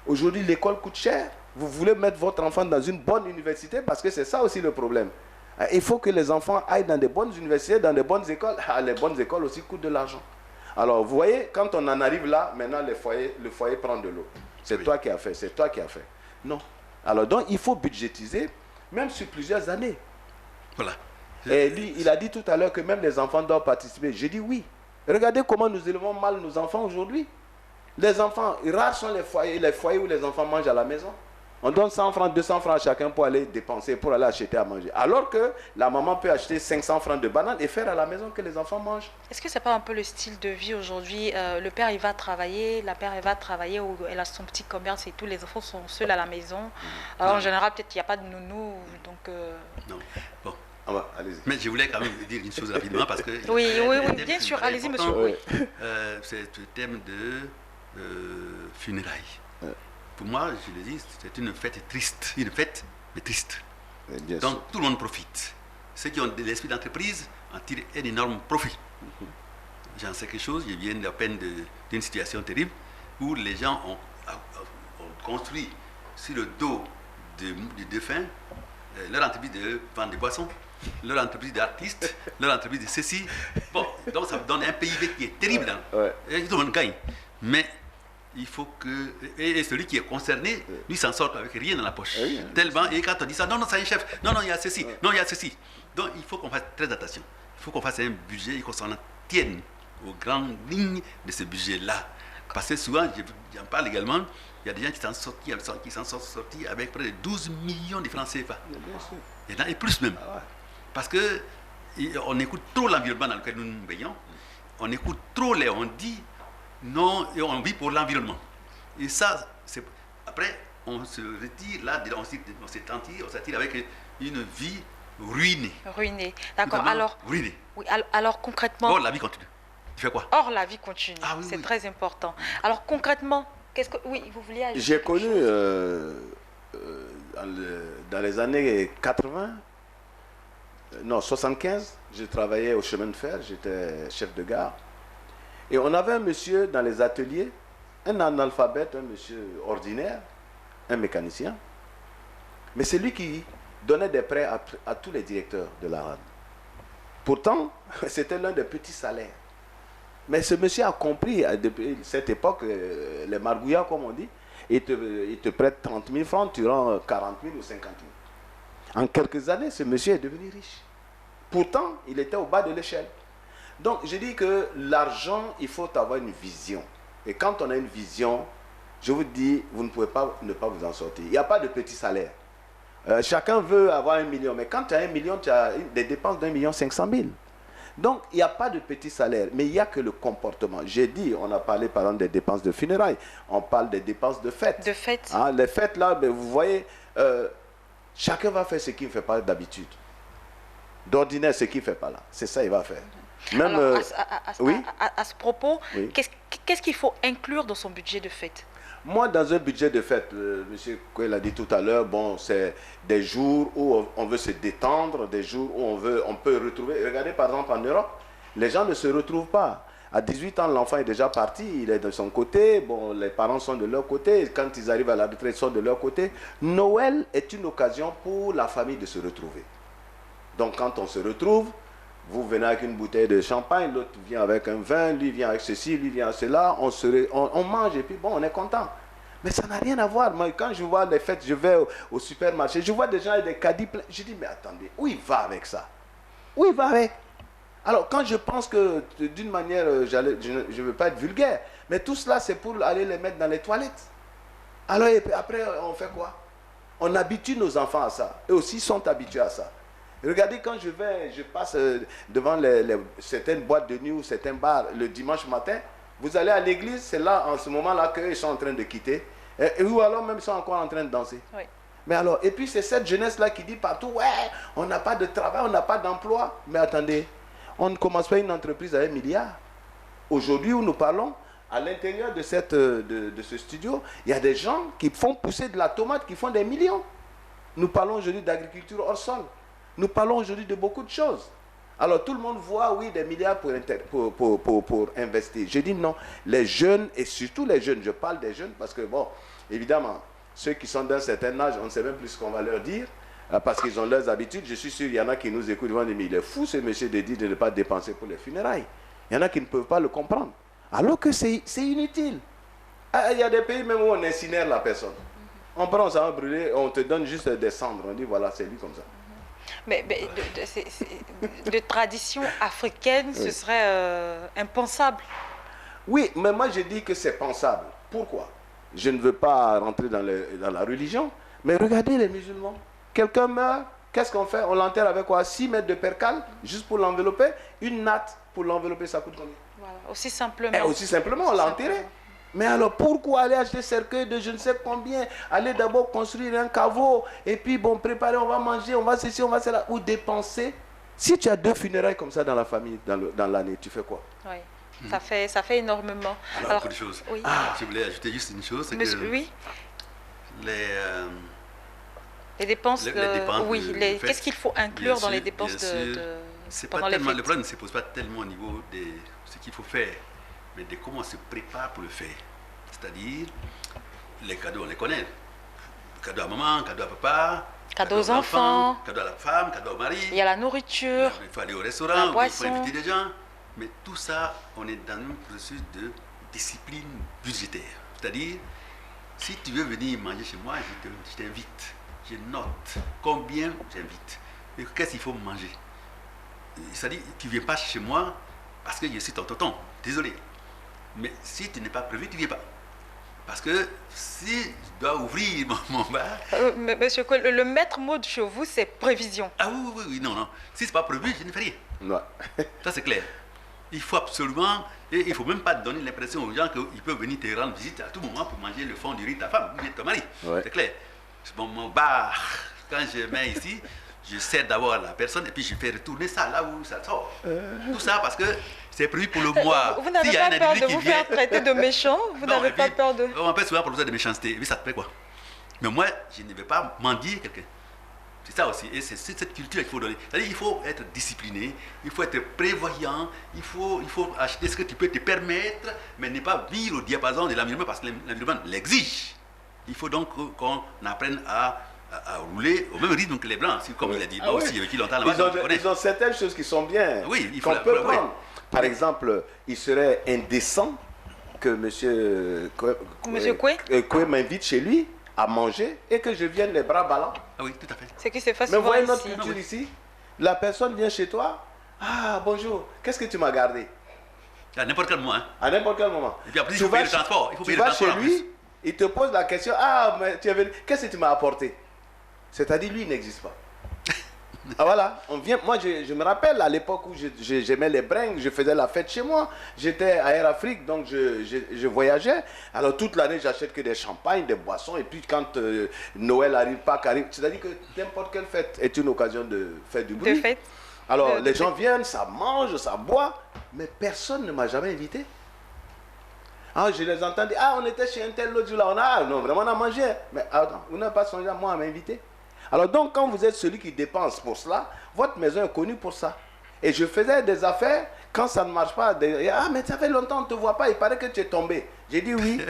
Aujourd'hui, l'école coûte cher. Vous voulez mettre votre enfant dans une bonne université parce que c'est ça aussi le problème. Il faut que les enfants aillent dans des bonnes universités, dans des bonnes écoles. Les bonnes écoles aussi coûtent de l'argent. Alors, vous voyez, quand on en arrive là, maintenant le foyer prend de l'eau. C'est toi qui as fait, c'est toi qui as fait. Non. Alors donc, il faut budgétiser, même sur plusieurs années. Voilà. Et lui, il a dit tout à l'heure que même les enfants doivent participer. J'ai dit oui. Regardez comment nous élevons mal nos enfants aujourd'hui. Les enfants, rares sont les foyers où les enfants mangent à la maison. On donne 100 francs, 200 francs à chacun pour aller dépenser, pour aller acheter à manger. Alors que la maman peut acheter 500 francs de bananes et faire à la maison que les enfants mangent. Est-ce que ce n'est pas un peu le style de vie aujourd'hui? Le père, il va travailler, la mère, elle va travailler, ou elle a son petit commerce et tous les enfants sont seuls à la maison. Alors, en général, peut-être qu'il n'y a pas de nounou. Donc, Non. Bon. Ah bah, allez-y. Mais je voulais quand même vous dire une chose rapidement parce que... Oui, bien sûr. Allez-y, monsieur. Oui. C'est le thème de funérailles. Pour moi, je le dis, c'est une fête triste. Une fête, mais triste. Bien Donc sûr. tout le monde profite. Ceux qui ont de l'esprit d'entreprise en tirent un énorme profit. J'en sais quelque chose, je viens à peine d'une situation terrible où les gens ont construit sur le dos du défunt leur entreprise de vente de boissons, leur entreprise d'artistes, leur entreprise de ceci. Bon, donc ça donne un PIB qui est terrible. Hein. Ouais. Et tout le monde gagne. Mais il faut que... Et celui qui est concerné, lui, s'en sort avec rien dans la poche. Oui, Tellement, et quand on dit ça, non, c'est un chef, non, il y a ceci, non, il y a ceci. Donc, il faut qu'on fasse très attention. Il faut qu'on fasse un budget et qu'on s'en tienne aux grandes lignes de ce budget-là. Parce que souvent, j'en parle également, il y a des gens qui s'en sont sortis avec près de 12 millions de francs CFA. Bien sûr. Il y en a et plus même. Ah ouais. Parce qu'on écoute trop l'environnement dans lequel nous nous baignons. On écoute trop on dit non, et on vit pour l'environnement. Et ça, c'est... Après, on se retire là, on s'attire avec une vie ruinée. Ruiné. D'accord. Totalement Alors, ruinée. oui, alors concrètement... Or, la vie continue. Tu fais quoi? Or, la vie continue. Ah oui, c'est oui. très important. Alors, concrètement, qu'est-ce que... Oui, vous vouliez ajouter J'ai quelque connu chose dans les années 80, non 75, je travaillais au chemin de fer, j'étais chef de gare. Et on avait un monsieur dans les ateliers, un analphabète, un monsieur ordinaire, un mécanicien. Mais c'est lui qui donnait des prêts à tous les directeurs de la RAD. Pourtant, c'était l'un des petits salaires. Mais ce monsieur a compris, depuis cette époque, les margouillards, comme on dit, il te prête 30 000 francs, tu rends 40 000 ou 50 000. En quelques années, ce monsieur est devenu riche. Pourtant, il était au bas de l'échelle. Donc, je dis que l'argent, il faut avoir une vision. Et quand on a une vision, je vous dis, vous ne pouvez pas ne pas vous en sortir. Il n'y a pas de petit salaire. Chacun veut avoir 1 million, mais quand tu as 1 million, tu as des dépenses d'1,5 million. Donc, il n'y a pas de petit salaire, mais il n'y a que le comportement. J'ai dit, on a parlé par exemple des dépenses de funérailles, on parle des dépenses de fêtes. De fêtes. Hein, les fêtes là, ben, vous voyez, chacun va faire ce qu'il ne fait pas d'habitude. D'ordinaire, ce qu'il ne fait pas là. C'est ça qu'il va faire. Même, Alors, oui? à ce propos, Oui. qu'est-ce qu'il faut inclure dans son budget de fête? Moi, dans un budget de fête, M. Koué l'a dit tout à l'heure, bon, c'est des jours où on veut se détendre, des jours où on peut retrouver. Regardez par exemple en Europe, les gens ne se retrouvent pas. À 18 ans, l'enfant est déjà parti, il est de son côté, bon, les parents sont de leur côté, quand ils arrivent à la retraite, ils sont de leur côté. Noël est une occasion pour la famille de se retrouver. Donc quand on se retrouve, vous venez avec une bouteille de champagne, l'autre vient avec un vin, lui vient avec ceci, lui vient avec cela, on mange et puis bon, on est content. Mais ça n'a rien à voir. Moi, quand je vois les fêtes, je vais au supermarché, je vois des gens avec des caddies pleins. Je dis, mais attendez, où il va avec ça? Où il va avec? Alors, quand je pense que, d'une manière, je ne veux pas être vulgaire, mais tout cela, c'est pour aller les mettre dans les toilettes. Alors, et puis après, on fait quoi? On habitue nos enfants à ça. Eux aussi sont habitués à ça. Regardez, quand je passe devant certaines boîtes de nuit ou certains bars le dimanche matin, vous allez à l'église, c'est là, en ce moment-là, qu'ils sont en train de quitter. Ou alors même ils sont encore en train de danser. Oui. Mais alors, et puis c'est cette jeunesse-là qui dit partout, ouais, on n'a pas de travail, on n'a pas d'emploi. Mais attendez, on ne commence pas une entreprise à 1 milliard. Aujourd'hui où nous parlons, à l'intérieur de ce studio, il y a des gens qui font pousser de la tomate, qui font des millions. Nous parlons aujourd'hui d'agriculture hors sol. Nous parlons aujourd'hui de beaucoup de choses. Alors tout le monde voit, oui, des milliards pour investir. Je dis non, les jeunes, et surtout les jeunes, je parle des jeunes parce que, bon, évidemment, ceux qui sont d'un certain âge, on ne sait même plus ce qu'on va leur dire, parce qu'ils ont leurs habitudes. Je suis sûr qu'il y en a qui nous écoutent, ils vont dire, mais il est fou ce monsieur de dire de ne pas dépenser pour les funérailles. Il y en a qui ne peuvent pas le comprendre. Alors que c'est inutile. Il y a des pays même où on incinère la personne. On prend, ça va brûler, on te donne juste des cendres, on dit, voilà, c'est lui comme ça. Mais de tradition africaine, oui. Ce serait impensable. Oui, mais moi je dis que c'est pensable. Pourquoi? Je ne veux pas rentrer dans la religion, mais regardez les musulmans. Quelqu'un meurt, qu'est-ce qu'on fait? On l'enterre avec quoi? 6 mètres de percale, juste pour l'envelopper. Une natte pour l'envelopper, ça coûte combien? Voilà, aussi simplement. Aussi simplement, on l'a enterré. Mais alors pourquoi aller acheter cercueil de je ne sais combien? Aller d'abord construire un caveau et puis bon, préparer, on va manger, on va ceci, on va cela, ou dépenser. Si tu as 2 funérailles comme ça dans la famille, dans l'année, tu fais quoi? Oui, ça fait énormément. Alors, beaucoup de choses. Oui. Je voulais ajouter juste une chose, c'est que oui. Les dépenses, qu'est-ce qu'il faut inclure dans les dépenses pendant les fêtes? Le problème ne se pose pas tellement au niveau de ce qu'il faut faire, mais de comment on se prépare pour le faire. C'est-à-dire, les cadeaux, on les connaît. Cadeau à maman, cadeau à papa, cadeau aux enfants, cadeau à la femme, cadeau au mari. Il y a la nourriture, il faut aller au restaurant, il faut inviter des gens. Mais tout ça, on est dans un processus de discipline budgétaire. C'est-à-dire, si tu veux venir manger chez moi, je t'invite. Je note combien j'invite. Et qu'est-ce qu'il faut manger? C'est-à-dire, tu ne viens pas chez moi parce que je suis ton tonton. Désolé. Mais si tu n'es pas prévu, tu ne viens pas. Parce que si je dois ouvrir mon bar... Monsieur Koué, le maître mot de chez vous, c'est prévision. Ah oui, non. Si ce n'est pas prévu, je ne fais rien. Ouais. Ça, c'est clair. Il faut absolument... Et il ne faut même pas donner l'impression aux gens qu'ils peuvent venir te rendre visite à tout moment pour manger le fond du riz de ta femme ou de ton mari. Ouais. C'est clair. Mon bar, quand je mets ici, je sais d'abord la personne et puis je fais retourner ça là où ça sort. Tout ça parce que c'est prévu pour le mois. Vous n'avez pas peur de vous faire traiter de méchant? Vous n'avez pas peur de... On m'appelle souvent pour de méchanceté. Et puis ça te plaît quoi? Mais moi, je ne vais pas mendier quelqu'un. C'est ça aussi. Et c'est cette culture qu'il faut donner. C'est-à-dire qu'il faut être discipliné, il faut être prévoyant, il faut acheter ce que tu peux te permettre, mais ne pas vivre au diapason de l'environnement parce que l'environnement l'exige. Il faut donc qu'on apprenne à rouler au même rythme que les Blancs, comme il a dit. Aussi, depuis longtemps, ils ont certaines choses qui sont bien, qu'on peut prendre. Par exemple, il serait indécent que M. Koué m'invite chez lui à manger et que je vienne les bras ballants. Ah oui, tout à fait. C'est que c'est facile. Mais voyez notre culture ici. La personne vient chez toi. Ah, bonjour, qu'est-ce que tu m'as gardé? À n'importe quel moment. À n'importe quel moment. Et puis après, il faut payer le transport. Tu vas chez lui, Il te pose la question, ah, mais tu es venu, qu'est-ce que tu m'as apporté? C'est-à-dire, lui, il n'existe pas. Ah voilà, on vient, moi je me rappelle à l'époque où j'aimais les bringues, je faisais la fête chez moi, j'étais à Air Afrique, donc je voyageais, alors toute l'année j'achète que des champagnes, des boissons, et puis quand Noël arrive, Pâques arrive, c'est-à-dire que n'importe quelle fête est une occasion de faire du bruit. De fête. Alors les gens viennent, ça mange, ça boit, mais personne ne m'a jamais invité. Ah, je les entends dire, ah on était chez un tel l'autre jour là, non vraiment on a mangé, mais attends, vous n'avez pas songé à moi à m'inviter. Alors donc, quand vous êtes celui qui dépense pour cela, votre maison est connue pour ça. Et je faisais des affaires, quand ça ne marche pas, ah mais ça fait longtemps, on ne te voit pas, il paraît que tu es tombé. J'ai dit oui,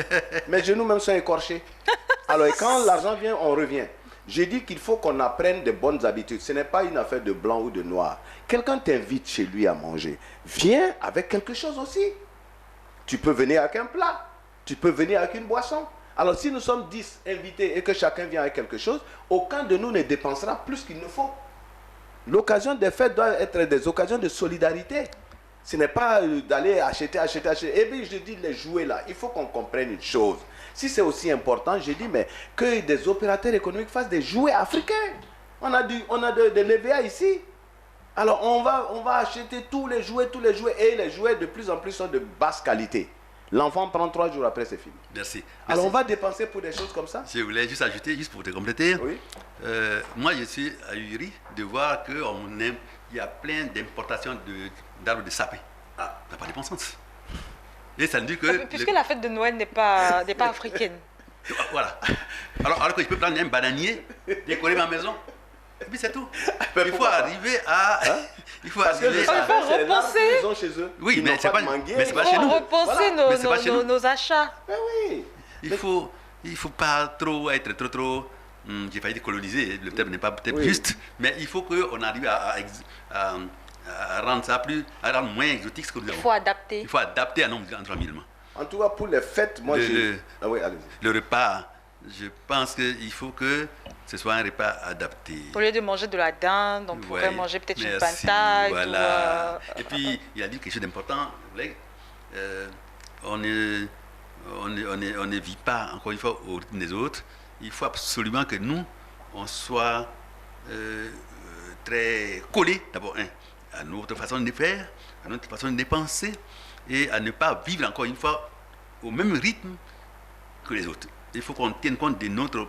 mes genoux même sont écorchés. Alors et quand l'argent vient, on revient. J'ai dit qu'il faut qu'on apprenne de bonnes habitudes. Ce n'est pas une affaire de blanc ou de noir. Quelqu'un t'invite chez lui à manger. Viens avec quelque chose aussi. Tu peux venir avec un plat, tu peux venir avec une boisson. Alors si nous sommes 10 invités et que chacun vient avec quelque chose, aucun de nous ne dépensera plus qu'il ne faut. L'occasion des fêtes doit être des occasions de solidarité. Ce n'est pas d'aller acheter. Et puis je dis les jouets là, il faut qu'on comprenne une chose. Si c'est aussi important, je dis mais que des opérateurs économiques fassent des jouets africains. On a de l'EVA ici. Alors on va acheter tous les jouets et les jouets de plus en plus sont de basse qualité. L'enfant prend 3 jours après, c'est fini. Merci. Alors on va dépenser pour des choses comme ça. Je voulais juste ajouter, juste pour te compléter. Oui. Moi, je suis ahuri de voir qu'il y a plein d'importations d'arbres de sapin. Ah, ça n'a pas de bon sens. Et ça veut dire que... Puisque la fête de Noël n'est pas africaine. Voilà. Alors que je peux prendre un bananier, décorer ma maison. Et puis c'est tout. Il faut arriver à... Il faut arriver à... repenser. Chez eux. Oui, mais c'est pas chez nous. Repenser Voilà. nos achats. Mais oui. Il faut pas trop être trop... j'ai failli dire coloniser, le terme n'est pas peut-être juste, mais il faut qu'on arrive à rendre ça à rendre moins exotique ce que nous avons. Il faut adapter. Il faut adapter à notre environnement. En tout cas, pour les fêtes, moi ah oui, allez-y. Le repas, je pense qu'il faut que ce soit un repas adapté. Au lieu de manger de la dinde, on pourrait manger peut-être une pintade. Voilà. Et puis, il a dit quelque chose d'important. On ne vit pas, encore une fois, au rythme des autres. Il faut absolument que nous, on soit très collés, d'abord, à notre façon de faire, à notre façon de dépenser, et à ne pas vivre, encore une fois, au même rythme que les autres. Il faut qu'on tienne compte de notre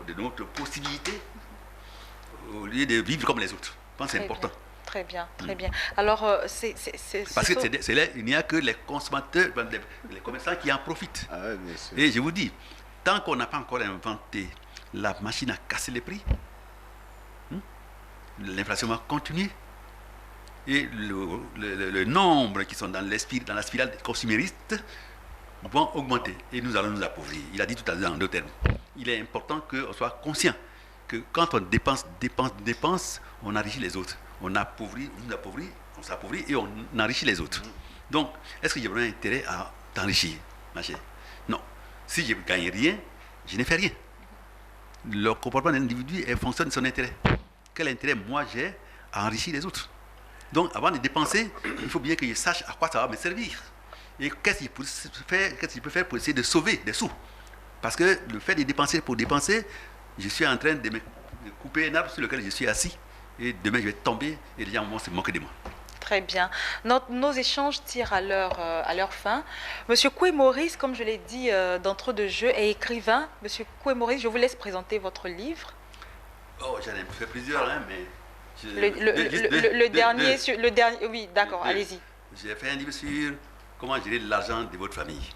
possibilité au lieu de vivre comme les autres. Je pense que c'est important. Très bien, très bien. Alors, parce que c'est là, il n'y a que les consommateurs, les commerçants qui en profitent. Ah, bien sûr. Et je vous dis, tant qu'on n'a pas encore inventé la machine à casser les prix, l'inflation va continuer. Et le nombre qui sont dans la spirale consumériste vont augmenter. Et nous allons nous appauvrir. Il a dit tout à l'heure en 2 termes. Il est important qu'on soit conscient que quand on dépense, on enrichit les autres. On nous appauvrit, on s'appauvrit et on enrichit les autres. Donc, est-ce que j'ai vraiment intérêt à t'enrichir, ma chère? Non. Si je ne gagne rien, je ne fais rien. Le comportement d'un individu est fonction de son intérêt. Quel intérêt moi j'ai à enrichir les autres? Donc, avant de dépenser, il faut bien que je sache à quoi ça va me servir. Et qu'est-ce que je peux faire pour essayer de sauver des sous? Parce que le fait de dépenser pour dépenser, je suis en train de couper un arbre sur lequel je suis assis. Et demain, je vais tomber et les gens vont se moquer de moi. Très bien. Nos échanges tirent à leur fin. Monsieur Koué Maurice, comme je l'ai dit d'entre deux jeux, est écrivain. Monsieur Koué Maurice, je vous laisse présenter votre livre. Oh, j'en ai fait plusieurs, mais... Le dernier, oui, d'accord, allez-y. J'ai fait un livre sur comment gérer l'argent de votre famille.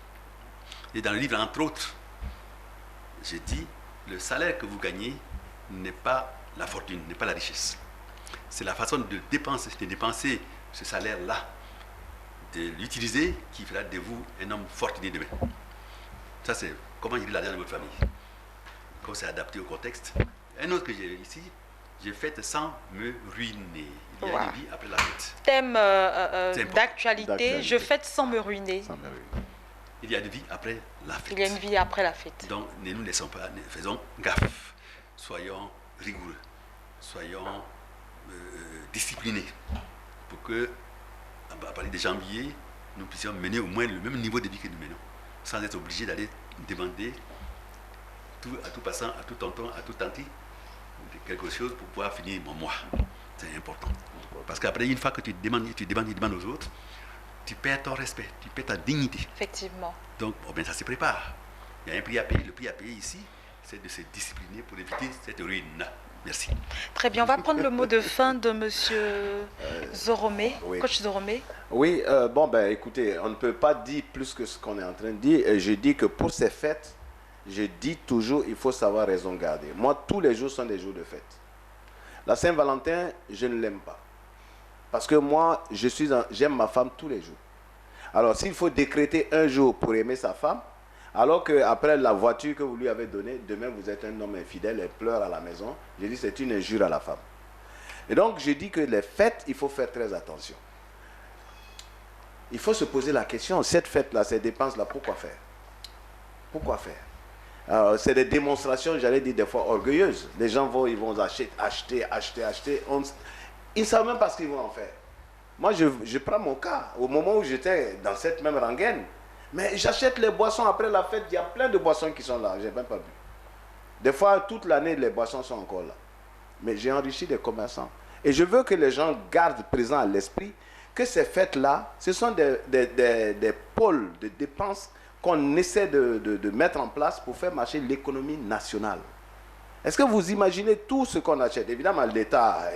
Et dans le livre, entre autres, j'ai dit, le salaire que vous gagnez n'est pas la fortune, n'est pas la richesse. C'est la façon de dépenser ce salaire-là, de l'utiliser, qui fera de vous un homme fortuné demain. Ça, c'est comment gérer l'argent de votre famille. Comment c'est adapté au contexte. Un autre que j'ai ici, j'ai fait sans me ruiner. Il y a une vie après la fête. Thème d'actualité, je fête sans me ruiner. Il y a une vie après la fête. Il y a une vie après la fête. Donc, ne nous laissons pas, faisons gaffe. Soyons rigoureux. Soyons disciplinés. Pour que, à partir de janvier, nous puissions mener au moins le même niveau de vie que nous menons. Sans être obligés d'aller demander à tout passant, à tout tonton, à tout tanti, quelque chose pour pouvoir finir mon mois. C'est important. Parce qu'après, une fois que tu demandes aux autres, tu perds ton respect, tu perds ta dignité. Effectivement. Donc, bien, ça se prépare. Il y a un prix à payer. Le prix à payer ici, c'est de se discipliner pour éviter cette ruine. Merci. Très bien, on va prendre le mot de fin de monsieur Zoromé, oui. coach Zoromé. Oui, écoutez, on ne peut pas dire plus que ce qu'on est en train de dire. Et je dis que pour ces fêtes, je dis toujours, il faut savoir raison garder. Moi, tous les jours sont des jours de fête. La Saint-Valentin, je ne l'aime pas. Parce que moi, j'aime ma femme tous les jours. Alors, s'il faut décréter un jour pour aimer sa femme, alors qu'après la voiture que vous lui avez donnée, demain vous êtes un homme infidèle et pleure à la maison, je dis c'est une injure à la femme. Et donc, je dis que les fêtes, il faut faire très attention. Il faut se poser la question, cette fête-là, ces dépenses-là, pourquoi faire? Pourquoi faire? Alors, c'est des démonstrations, j'allais dire des fois orgueilleuses. Les gens ils vont acheter. Ils ne savent même pas ce qu'ils vont en faire. Moi, je prends mon cas. Au moment où j'étais dans cette même rengaine, mais j'achète les boissons après la fête. Il y a plein de boissons qui sont là. Je n'ai même pas bu. Des fois, toute l'année, les boissons sont encore là. Mais j'ai enrichi des commerçants. Et je veux que les gens gardent présent à l'esprit que ces fêtes-là, ce sont des pôles de dépenses qu'on essaie de mettre en place pour faire marcher l'économie nationale. Est-ce que vous imaginez tout ce qu'on achète? Évidemment, l'État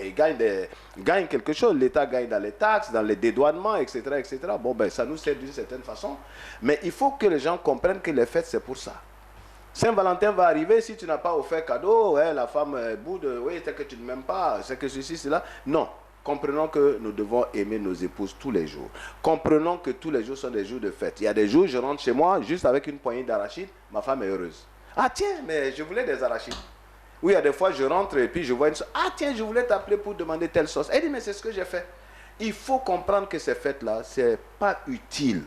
gagne quelque chose. L'État gagne dans les taxes, dans les dédouanements, etc., etc. Bon, ben, ça nous sert d'une certaine façon. Mais il faut que les gens comprennent que les fêtes, c'est pour ça. Saint-Valentin va arriver, si tu n'as pas offert cadeau, ouais, la femme boude, oui, c'est que tu ne m'aimes pas, c'est que ceci, cela. Non. Comprenons que nous devons aimer nos épouses tous les jours. Comprenons que tous les jours sont des jours de fête. Il y a des jours, je rentre chez moi, juste avec une poignée d'arachides, ma femme est heureuse. Ah tiens, mais je voulais des arachides. Oui, il y a des fois, je rentre et puis je vois une sauce. Ah tiens, je voulais t'appeler pour demander telle sauce. Elle dit, mais c'est ce que j'ai fait. Il faut comprendre que ces fêtes-là, ce n'est pas utile.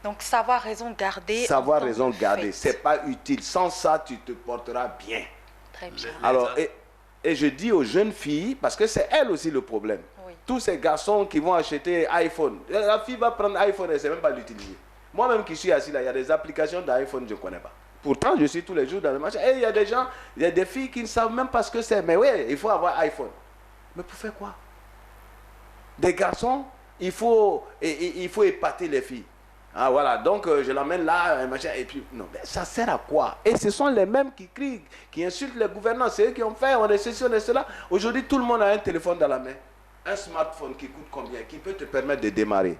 Donc, savoir raison garder. Savoir raison garder, ce n'est pas utile. Sans ça, tu te porteras bien. Très bien. Alors, et je dis aux jeunes filles, parce que c'est elles aussi le problème. Oui. Tous ces garçons qui vont acheter iPhone. La fille va prendre iPhone, elle ne sait même pas l'utiliser. Moi-même qui suis assis là, il y a des applications d'iPhone, je ne connais pas. Pourtant, je suis tous les jours dans le marché. Et il y a des gens, il y a des filles qui ne savent même pas ce que c'est. Mais oui, il faut avoir iPhone. Mais pour faire quoi? Des garçons, il faut épater les filles. Ah voilà, donc je l'emmène là, machin, et puis, non, mais ça sert à quoi? Et ce sont les mêmes qui crient, qui insultent les gouvernants, c'est eux qui ont fait, on est ceci, on est cela. Aujourd'hui, tout le monde a un téléphone dans la main. Un smartphone qui coûte combien? Qui peut te permettre de démarrer.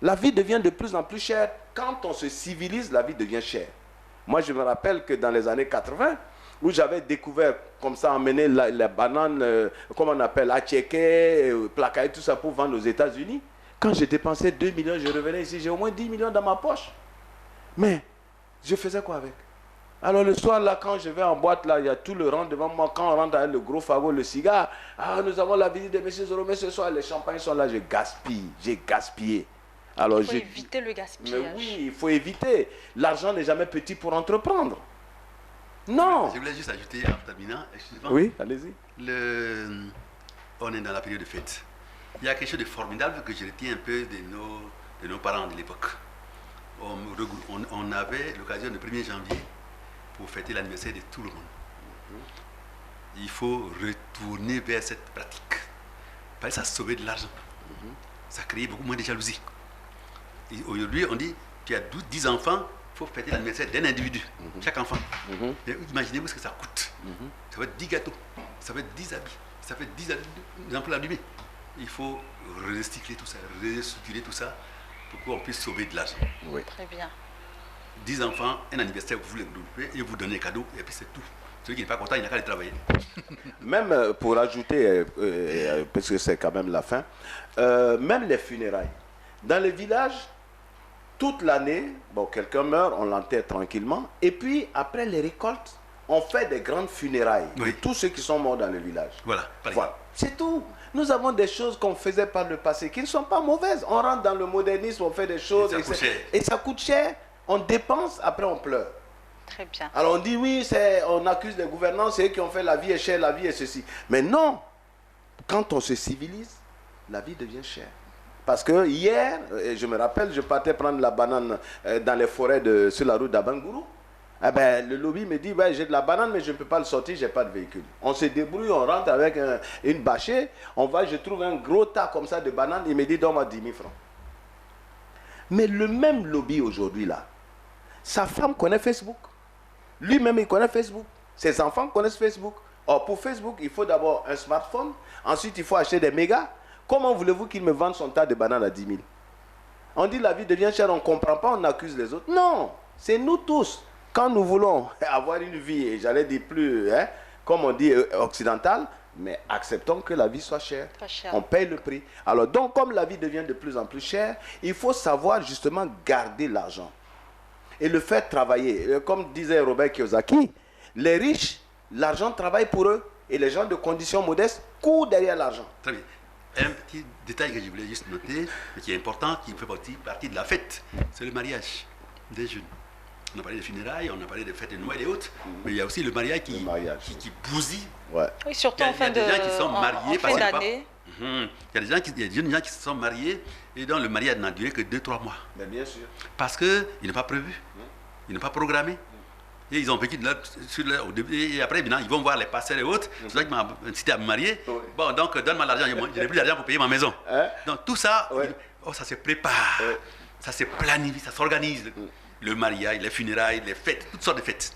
La vie devient de plus en plus chère. Quand on se civilise, la vie devient chère. Moi, je me rappelle que dans les années 80, où j'avais découvert, comme ça, emmener la banane, comment on appelle, attiéké, placaille, tout ça pour vendre aux États-Unis. Quand je dépensais 2 millions, je revenais ici, j'ai au moins 10 millions dans ma poche. Mais, je faisais quoi avec? Alors le soir, là, quand je vais en boîte, là, il y a tout le rang devant moi. Quand on rentre avec le gros fagot, le cigare, ah, nous avons la visite de M. Zoromé ce soir, les champagnes sont là, je gaspille, j'ai gaspillé. Alors, il faut éviter le gaspillage. Mais oui, il faut éviter. L'argent n'est jamais petit pour entreprendre. Non. Je voulais juste ajouter en terminant, excusez-moi. Oui, allez-y. On est dans la période de fête. Il y a quelque chose de formidable que je retiens un peu de nos parents de l'époque. On avait l'occasion le 1er janvier pour fêter l'anniversaire de tout le monde. Il faut retourner vers cette pratique. Parce que ça sauvait de l'argent. Ça créait beaucoup moins de jalousie. Aujourd'hui, on dit, tu as 10 enfants, il faut fêter l'anniversaire d'un individu, chaque enfant. Mais imaginez-vous ce que ça coûte. Ça va être 10 gâteaux, ça va être 10 habits, ça fait 10 ampoules allumées. Il faut recycler tout ça, restructurer tout ça pour qu'on puisse sauver de l'argent. Oui. Très bien. 10 enfants, un anniversaire, vous voulez regrouper et vous donnez un cadeau et puis c'est tout. Celui qui n'est pas content, il n'a qu'à aller travailler. Même pour ajouter, parce que c'est quand même la fin, même les funérailles. Dans les villages, toute l'année, bon, quelqu'un meurt, on l'enterre tranquillement. Et puis, après les récoltes, on fait des grandes funérailles de tous ceux qui sont morts dans le village. Voilà. C'est tout. Nous avons des choses qu'on faisait par le passé qui ne sont pas mauvaises. On rentre dans le modernisme, on fait des choses et ça coûte cher. On dépense, après on pleure. Très bien. Alors on dit oui, on accuse les gouvernants, c'est eux qui ont fait la vie est chère, la vie est ceci. Mais non, quand on se civilise, la vie devient chère. Parce que hier, je me rappelle, je partais prendre la banane dans les forêts sur la route d'Abangourou. Eh ben, le lobby me dit, ouais, j'ai de la banane, mais je ne peux pas le sortir, je n'ai pas de véhicule. On se débrouille, on rentre avec une bâchée, on va, je trouve un gros tas comme ça de bananes, il me dit, donne-moi 10 000 francs. Mais le même lobby aujourd'hui là, sa femme connaît Facebook. Lui-même, il connaît Facebook. Ses enfants connaissent Facebook. Or, pour Facebook, il faut d'abord un smartphone. Ensuite, il faut acheter des mégas. Comment voulez-vous qu'il me vende son tas de bananes à 10 000? On dit la vie devient chère, on ne comprend pas, on accuse les autres. Non, c'est nous tous. Quand nous voulons avoir une vie, et j'allais dire plus, hein, comme on dit, occidentale, mais acceptons que la vie soit chère. On paye le prix. Alors donc, comme la vie devient de plus en plus chère, il faut savoir justement garder l'argent et le faire travailler. Comme disait Robert Kiyosaki, les riches, l'argent travaille pour eux et les gens de conditions modestes courent derrière l'argent. Très bien. Un petit détail que je voulais juste noter, mais qui est important, qui fait partie de la fête, c'est le mariage des jeunes. On a parlé des funérailles, on a parlé des fêtes de Noël et autres, mais il y a aussi le mariage qui bousille. Ouais. Oui, surtout en fin d'année. Il y a des gens qui sont mariés parce que il y a des jeunes gens qui se sont mariés et dont le mariage n'a duré que 2-3 mois. Mais bien sûr. Parce qu'il n'est pas prévu, il n'est pas programmé. Et ils ont vécu au début, et après, maintenant, ils vont voir les pasteurs et autres. C'est ça qui m'a incité à me marier. Oui. Bon, donc, donne-moi l'argent, je n'ai plus d'argent pour payer ma maison. Hein? Donc, tout ça, ça se prépare, ça se planifie, ça s'organise. Le mariage, les funérailles, les fêtes, toutes sortes de fêtes.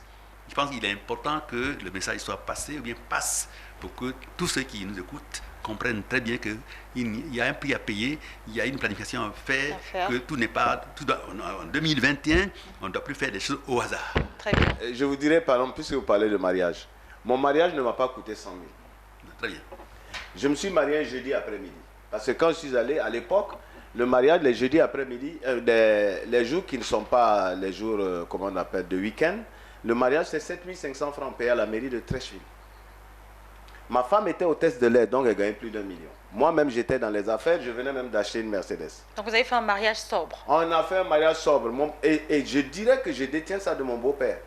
Je pense qu'il est important que le message soit passé, ou bien passe, pour que tous ceux qui nous écoutent comprennent très bien qu'il y a un prix à payer, il y a une planification à faire, que tout n'est pas... en 2021, on ne doit plus faire des choses au hasard. Très bien. Je vous dirais, par exemple, puisque vous parlez de mariage, mon mariage ne m'a pas coûté 100 000. Très bien. Je me suis marié un jeudi après-midi. Parce que quand je suis allé, à l'époque, le mariage, les jeudis après-midi, les jours qui ne sont pas les jours, comment on appelle, de week-end, le mariage, c'est 7 500 francs payés à la mairie de Trècheville. Ma femme était hôtesse de l'air, donc elle gagnait plus d'1 million. Moi-même, j'étais dans les affaires, je venais même d'acheter une Mercedes. Donc vous avez fait un mariage sobre? On a fait un mariage sobre. Et je dirais que je détiens ça de mon beau-père.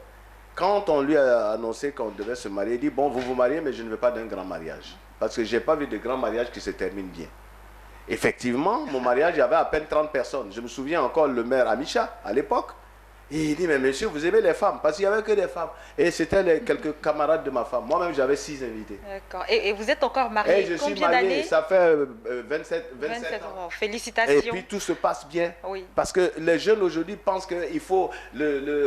Quand on lui a annoncé qu'on devait se marier, il dit, bon, vous vous mariez, mais je ne veux pas d'un grand mariage. Parce que je n'ai pas vu de grand mariage qui se termine bien. Effectivement, mon mariage, il y avait à peine 30 personnes. Je me souviens encore le maire Amicha, à l'époque. Et il dit, mais monsieur, vous aimez les femmes? Parce qu'il n'y avait que des femmes. Et c'était quelques camarades de ma femme. Moi-même, j'avais 6 invités. D'accord. Et vous êtes encore marié? Et je suis marié, ça fait 27 ans. Félicitations. Et puis tout se passe bien. Oui. Parce que les jeunes aujourd'hui pensent qu'il faut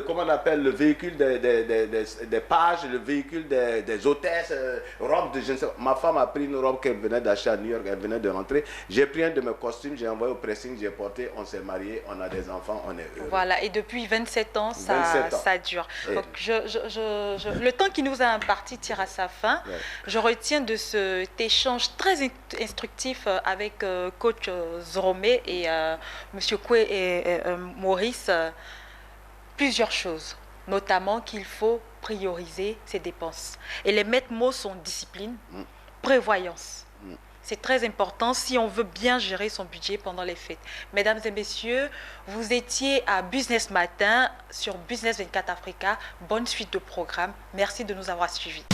comment on appelle, le véhicule des pages, le véhicule des hôtesses, robe de je ne sais pas. Ma femme a pris une robe qu'elle venait d'acheter à New York, elle venait de rentrer. J'ai pris un de mes costumes, j'ai envoyé au pressing, j'ai porté, on s'est mariés, on a des enfants, on est heureux. Voilà, et depuis 27 ans, ça dure. Donc, le temps qui nous a imparti tire à sa fin. Ouais. Je retiens de cet échange très instructif avec coach Zoromé et M. Koué et Maurice plusieurs choses, notamment qu'il faut prioriser ses dépenses. Et les maîtres mots sont discipline, prévoyance. C'est très important si on veut bien gérer son budget pendant les fêtes. Mesdames et messieurs, vous étiez à Business Matin sur Business 24 Africa. Bonne suite de programme. Merci de nous avoir suivis.